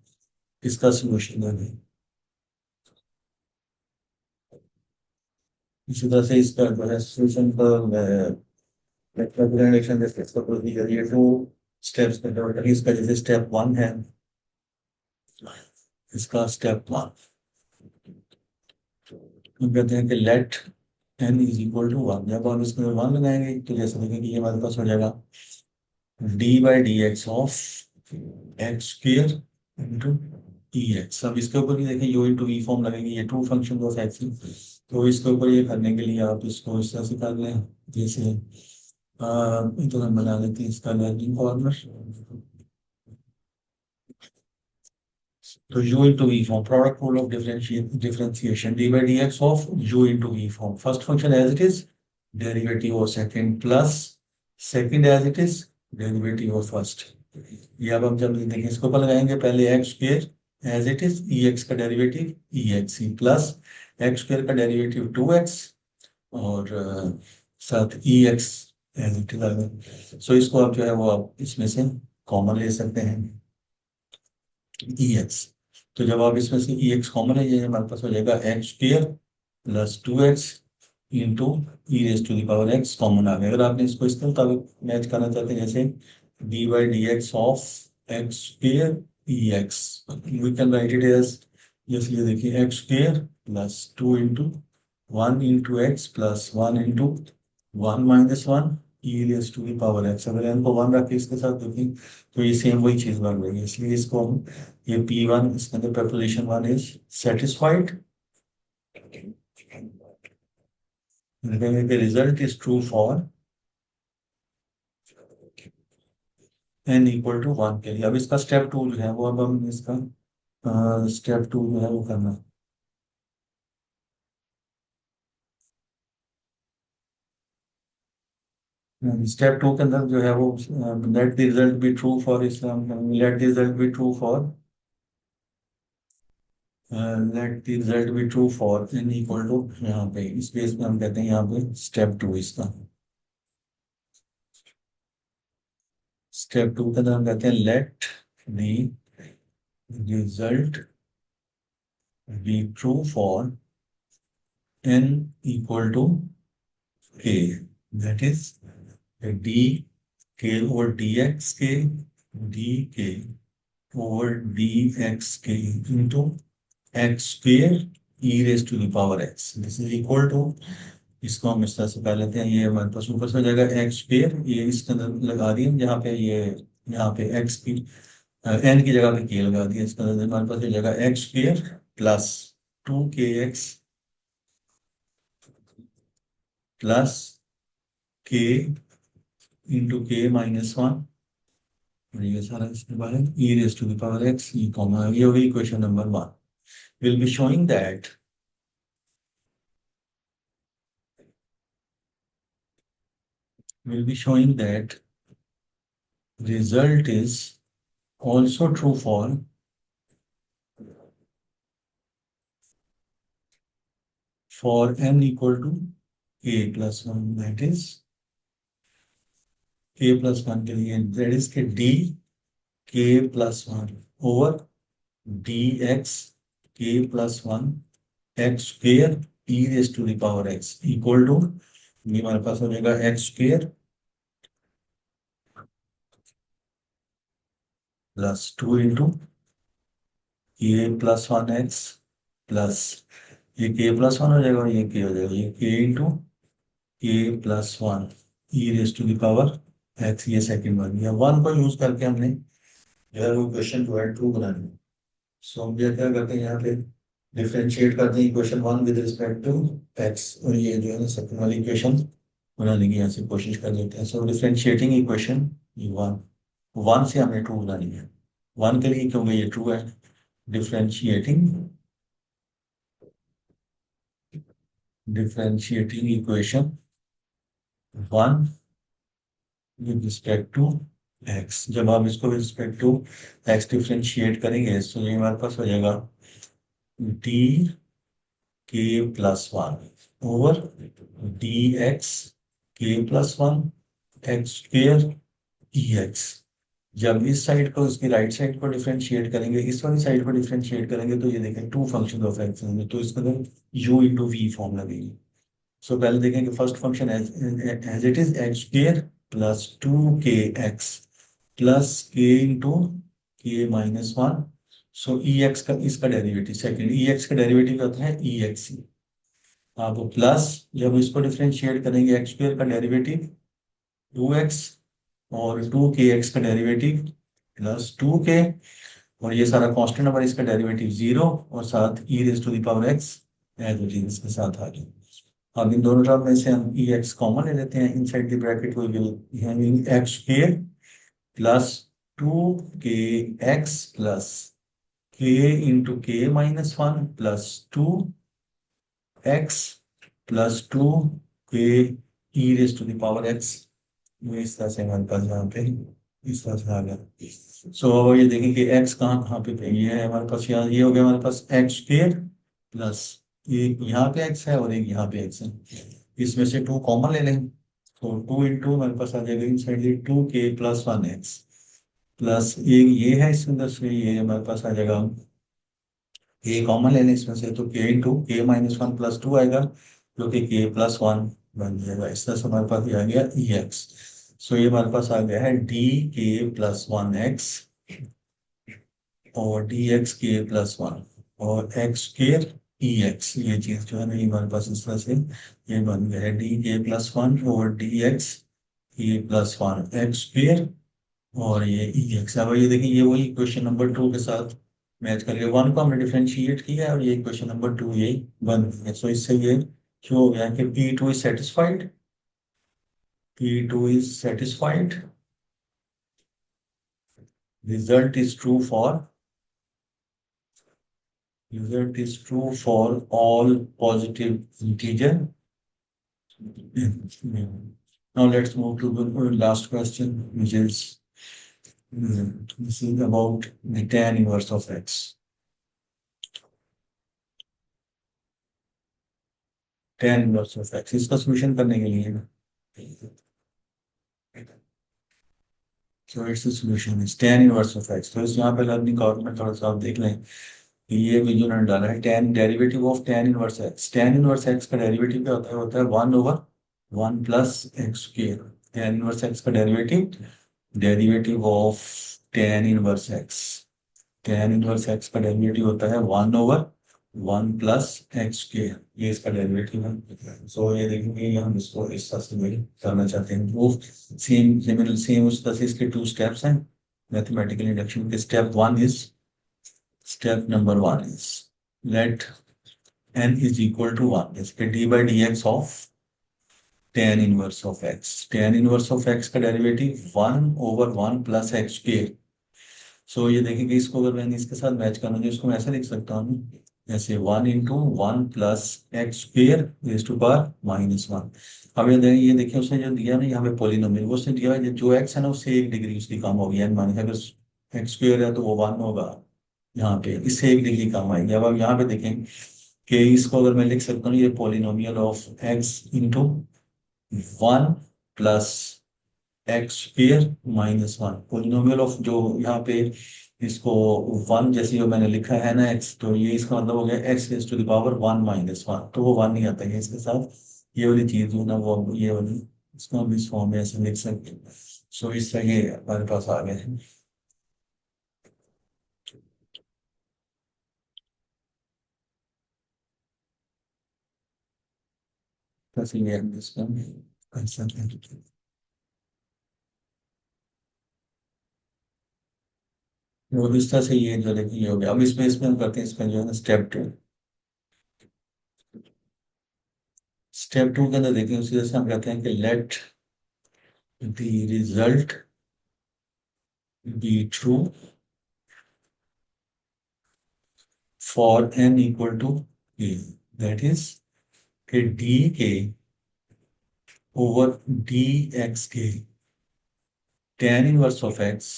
इसका सोल्यूशन देंगे इसी तरह से इसका जो है सोल्यूशन पर मैथमेटिकल इंडक्शन जैसे इसका प्रोसीजर ये 2 स्टेप्स में डिवाइड करेंगे। इसका जैसे स्टेप 1 है इसका स्टेप 1 हम कहते हैं कि let n is equal to 1। जब हम इसमें 1 लगाएंगे तो जैसे देखेंगे ये हमारे पास हो जाएगा d by d x of x square into E x. अब इसके ऊपर भी देखें यू इंटू ई फॉर्म लगेंगे ये 2 फंक्शन ऑफ एक्स। तो इसके ऊपर ये करने के लिए आप इसको इस तरह से कर लें जैसे तो हम बना लेते हैं इसका लर्निंग फॉर्मूला। तो u into v form product rule of differentiation d by dx of u into v form first function as it is derivative of second plus second as it is derivative of first। ये अब हम जब देखें इसको पर लगाएंगे पहले x square as it is e x का derivative e x e plus x square का डेरिवेटिव 2x और साथ e x as it is. So इसको आप जो है वो आप इसमें से कॉमन ले सकते हैं ई एक्स। तो जब आप इसमें से ई एक्स कॉमन है ये हमारे पास हो जाएगा x square plus 2x into e raise to the power x common आ गया। अगर आपने इसको इसके मुताबिक मैच करना चाहते हैं जैसे d by d x of x square e x, we can write it as, जैसे ये देखिए x square plus 2 into 1 into x प्लस 1 into 1 - 1 e raise to the power x. अगर n को 1 रख के इसके साथ देखें तो ये सेम वही चीज बन रही है, इसलिए इसको हम ये p1 इसके अंदर preposition 1 is satisfied. Result is true for n equal to 1 के लिए। अब इसका स्टेप 2 जो है वो, अब हम इसका स्टेप 2 जो है वो करना है। स्टेप 2 के अंदर जो है वो let the result be true for इस्लाम, let the result be true for let the result be true for n equal to, यहाँ पे इस केस में हम कहते हैं यहाँ पे स्टेप 2 इसका। स्टेप 2 के अंदर हम कहते हैं let the result be true for n equal to k, that is d k over d x k, d k over d x k into x square e raise to the power x, this is equal to, इसको हम इस तरह से कर लेते हैं, ये हमारे पास ऊपर से हो जाएगा एक्स स्क्वेयर, ये इसके अंदर लगा दिए जहाँ पे ये, यहाँ पे एक्स की एन की जगह पे के लगा दिया, इसके अंदर हमारे पास हो जाएगा x square plus 2kx plus k into k -1, ये सारा इसके बारे में e raise to the power x e comma, ये होगी equation number 1। Will be showing that will be showing that result is also true for n equal to k plus 1, that is k plus 1 के लिए that is के d k plus 1 over dx k plus 1 x square e raised to the power x equal to, ये हमारे पास हो जाएगा x square plus 2 into k plus 1x plus ये k plus 1 हो जाएगा और ये k हो जाएगा, ये k into k plus 1 e raise to the power x, ये सेकंड बन गया। 1 को यूज करके हमने जो है वो इक्वेशन जो है ट्रू बनानी है। सो हम ये क्या करते हैं, यहाँ पे डिफरेंशिएट करते हैं equation 1 with respect to x, और ये जो है ना सेकंड वाली इक्वेशन बनाने की यहाँ से कोशिश कर लेते हैं। सो डिफरेंशिएटिंग इक्वेशन 1 से हमें ट्रू बनानी है, 1 के लिए क्योंकि ये ट्रू है। Differentiating equation 1 with respect to x, जब आप इसको with respect to x differentiate करेंगे तो ये हमारे पास हो जाएगा d k plus 1 over d x k plus 1 x square e x. जब इस साइड को, इसकी राइट साइड को डिफरेंशिएट करेंगे, इस वाली साइड को डिफरेंशिएट करेंगे तो ये देखें टू फंक्शन ऑफ एक्स होंगे, तो इसके अंदर u इंटू वी फॉर्म लगेगी। सो पहले देखेंगे first function as it is x square plus 2kx plus k into k -1। So e x का, इसका डेरिवेटिव सेकंड, ई एक्स का डेरिवेटिव होता है ई एक्स। आप प्लस जब इसको डिफरेंशिएट करेंगे एक्स स्क्वेयर का डेरिवेटिव 2x और 2kx का डेरिवेटिव प्लस 2k, और ये सारा कांस्टेंट नंबर, इसका डेरिवेटिव 0 और साथ e raise to the power x as it is इसके साथ आ गया। अब इन दोनों टर्म में से हम ई एक्स कॉमन ले लेते हैं, inside the bracket we will having x square plus 2kx plus k into k -1 plus 2x plus 2k e raise to the power x, ये इस तरह से हमारे पास यहाँ पे इस तरह से आ गया। सो ये देखें कि x कहाँ कहाँ पे ये है हमारे पास, यहाँ ये हो गया हमारे पास एक्स स्क्वेयर प्लस एक यहाँ पे x है और एक यहाँ पे x है, इसमें से 2 कॉमन ले लेंगे तो 2 इंटू हमारे पास आ जाएगा इन side 2k plus 1x plus एक ये है इसके अंदर से, ये हमारे पास आ जाएगा, ये कॉमन ले लें इसमें से, तो k इंटू के -1 प्लस 2 आएगा जो कि k प्लस 1 बन जाएगा। इस तरह से हमारे पास ये आ गया ई एक्स। सो ये हमारे पास आ गया है d k plus one x और D x k plus one और एक्स स्क्र ई एक्स, ये चीज जो है ना ये हमारे पास इस तरह से ये बन गया है डी के प्लस वन और D x k plus one x square और ये ई एक्स। अब ये देखिए ये वही क्वेश्चन नंबर टू के साथ मैच कर गया, वन को हमने डिफरेंशिएट किया और ये क्वेश्चन नंबर टू ये बन गया। सो इससे ये क्यों हो गया कि P to is satisfied, P to is satisfied, result is true for, result is true for all positive integer. Now let's move to the last question, which is this is about the tan inverse of x. Tan inverse of x इसका solution करने के लिए so its solution is tan inverse of x. तो इस यहाँ पे learning और में थोड़ा सा आप देख लें, ये भी जो उन्होंने डाला है tan derivative of tan inverse x, tan inverse x का डेरिवेटिव क्या होता है one over one plus x square. tan inverse x का derivative, derivative of tan inverse x, tan inverse x का डेरिवेटिव होता है one over one plus x square, ये इसका डेरिवेटिव है। सो ये देखेंगे हम इसको इस तरह से करना चाहते हैं प्रूफ, सेम सिमिलर सेम उस तरह से इसके टू स्टेप्स हैं मैथमेटिकल इंडक्शन के। Step one is, step number one is let n is equal to 1 is d by dx of tan inverse of x, tan inverse of x का derivative 1 over 1 plus x square। सो ये देखेंगे इसको अगर मैंने इसके साथ match करना है इसको मैं ऐसे लिख सकता हूँ जैसे 1 into one plus x square raise to power minus one. अब ये देखिए उसने जो दिया ना यहाँ पे पॉलिनोमियल वो उसने दिया है जो एक्स है ना उससे एक डिग्री उसकी कम होगी, यानी मानिए अगर एक्स स्क्वेयर है तो वो वन होगा, यहाँ पे इससे एक डिग्री कम आएगी। अब आप यहाँ पे देखें कि इसको अगर मैं लिख सकता हूँ ये polynomial of x into one plus x square minus one, polynomial of जो यहाँ पे इसको वन जैसे जो मैंने लिखा है ना एक्स, तो ये इसका मतलब हो गया x raise to the power one minus one, तो वो वन नहीं आता है इसके साथ ये वाली चीज जो ना वो ये वाली इसको हम इस फॉर्म में ऐसे लिख सकते हैं। सो इस तरह ये हमारे पास आ गए हैं। तो ये हम इसको कर सकते हैं। वो इस तरह से ये जो देखिए ये हो गया। अब इसमें इसमें हम करते हैं इसमें जो है ना स्टेप टू, स्टेप टू के अंदर देखिए उसी तरह से हम कहते हैं कि let the result be true for n equal to k, that is कि d k over d x k tan inverse of x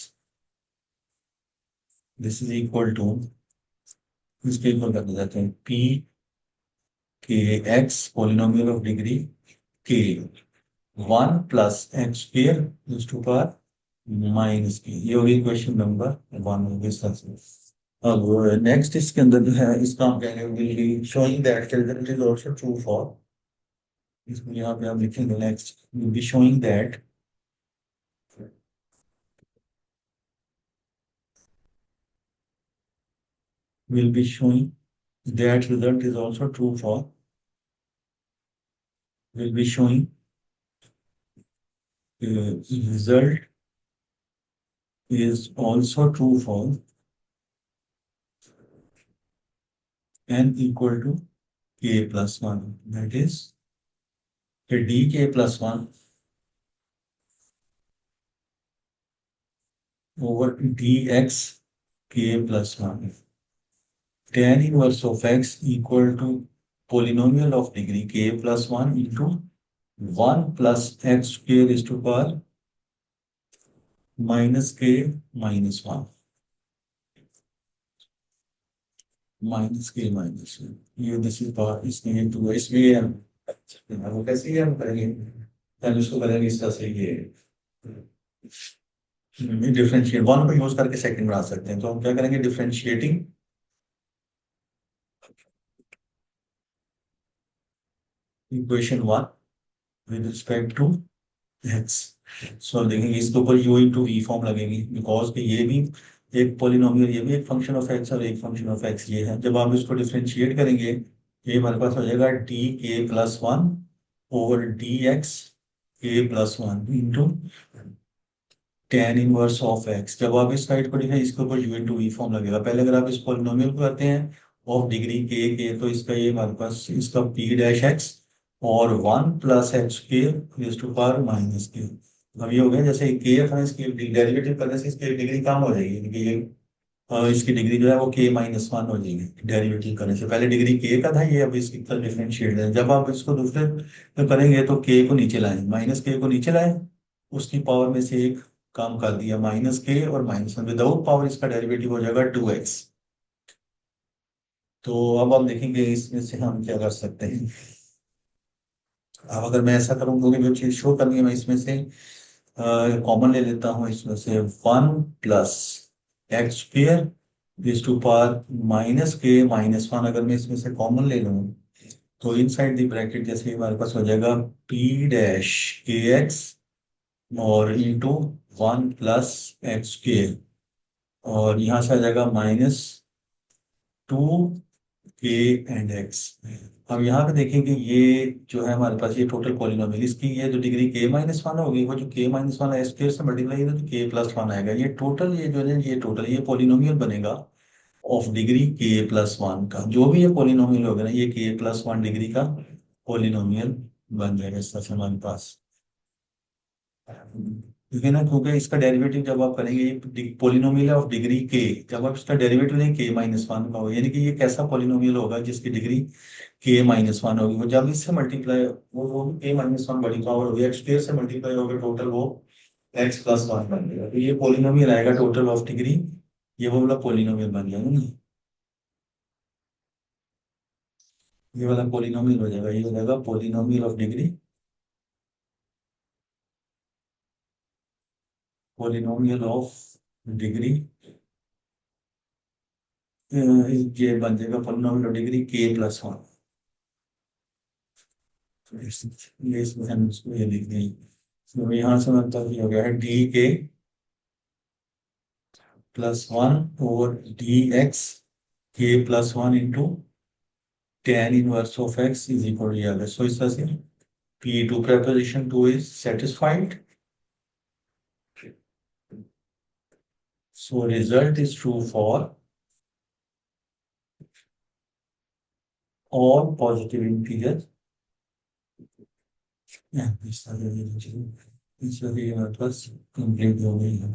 this is equal to, इसके इक्वल करना चाहते हैं p के x polynomial of degree k one plus x square is to power minus की, ये होगी question number one होगी इस तरह से। अब नेक्स्ट इसके अंदर जो है इसका हम कहेंगे will be showing that result is also true for, इसमें यहाँ पे हम लिखेंगे next will be showing that will be showing that result is also true for, will be showing result is also true for n equal to k plus 1, that is dk plus 1 over dx k plus 1, tan inverse of x equal to polynomial of degree k plus 1 into 1 plus x square is to power minus k minus 1, minus k minus ये this is power इसमें to इसमें हम वो कैसे हम करेंगे, हम इसको करेंगे इस तरह से ये डिफरेंशिएट वन को यूज करके सेकंड बना सकते हैं। तो हम क्या करेंगे differentiating equation one with respect to x, so देखेंगे इसके ऊपर u इंटू वी फॉर्म लगेगी, बिकॉज ये भी एक पॉलिनोमियल, ये भी एक फंक्शन ऑफ एक्स और एक फंक्शन ऑफ एक्स ये है। जब आप इसको डिफ्रेंशिएट करेंगे, ये हमारे पास हो जाएगा d k plus one over d x k plus one into tan inverse of x. जब आप इस साइड को लिखें, इसके ऊपर यू इंटू वी फॉर्म लगेगा। पहले अगर आप इस पॉलिनोमियल को करते हैं ऑफ डिग्री के, तो इसका ये हमारे पास इसका पी डैश एक्स और वन प्लस एक्स के रेज टू पावर माइनस के। अब ये हो गया, जैसे के है इसकी डेरिवेटिव करने से इसकी डिग्री कम हो जाएगी, क्योंकि ये इसकी डिग्री जो है वो के माइनस वन हो जाएगी डेरिवेटिव करने से। पहले डिग्री के का था ये, अब इसकी तरह डिफरेंशिएट है। जब आप इसको दूसरे में करेंगे तो के को नीचे लाएं, माइनस के को नीचे लाएं, उसकी पावर में से एक काम कर दिया माइनस के और माइनस वन, विदाउट पावर इसका डेरिवेटिव हो जाएगा टू एक्स। तो अब हम देखेंगे इसमें से हम क्या कर सकते हैं। अब अगर मैं ऐसा करूँ, क्योंकि जो चीज शो करनी है, मैं इसमें से कॉमन ले लेता हूँ। इसमें से one plus x square is to power minus k minus one, अगर मैं इसमें से कॉमन ले लूँ तो इन साइड दी ब्रैकेट जैसे हमारे पास हो जाएगा पी डैश के एक्स और into one plus x square, और यहाँ से आ जाएगा माइनस टू के एंड एक्स। अब यहाँ पे देखेंगे ये जो है हमारे पास ये टोटल पॉलिनोमियल, इसकी ये जो डिग्री के माइनस वन होगी, वो जो के माइनस वन एस स्क्वायर से मल्टीप्लाई होगा तो के प्लस वन आएगा। ये टोटल ये जो है ये टोटल ये पॉलिनोमियल बनेगा ऑफ डिग्री के प्लस वन का। जो भी ये पॉलिनोमियल होगा ना, ये के प्लस वन डिग्री का पॉलिनोमियल बन जाएगा इस तरह से हमारे पास। ठीक है ना, क्योंकि इसका डेरिवेटिव जब आप करेंगे, ये पॉलिनोमियल है ऑफ डिग्री के, जब आप इसका डेरिवेटिव लेंगे के माइनस वन का होगा, यानी कि ये कैसा पॉलिनोमियल होगा जिसकी डिग्री के माइनस वन होगी। वो जब इससे मल्टीप्लाई, वो भी के माइनस वन बड़ी पावर होगी, एक्स स्क्वायर से मल्टीप्लाई होगा टोटल वो एक्स प्लस वन बन जाएगा। तो ये पॉलिनोमियल आएगा टोटल ऑफ डिग्री, ये वो वाला पॉलिनोमियल बन जाएगा ना, ये वाला पॉलिनोमियल हो जाएगा, ये हो जाएगा polynomial of degree, polynomial of degree ये बन जाएगा पॉलिनोमियल ऑफ डिग्री के प्लस वन। ये इसमें हम इसको ये लिख देंगे, तो यहाँ से मतलब ये हो गया है d k plus one over d x k plus one into tan inverse of x is equal to, आ गया। सो इस तरह से p two preposition two is satisfied, so result is true for all positive integers। इस तरह ये हमारे पास complete हो गई है।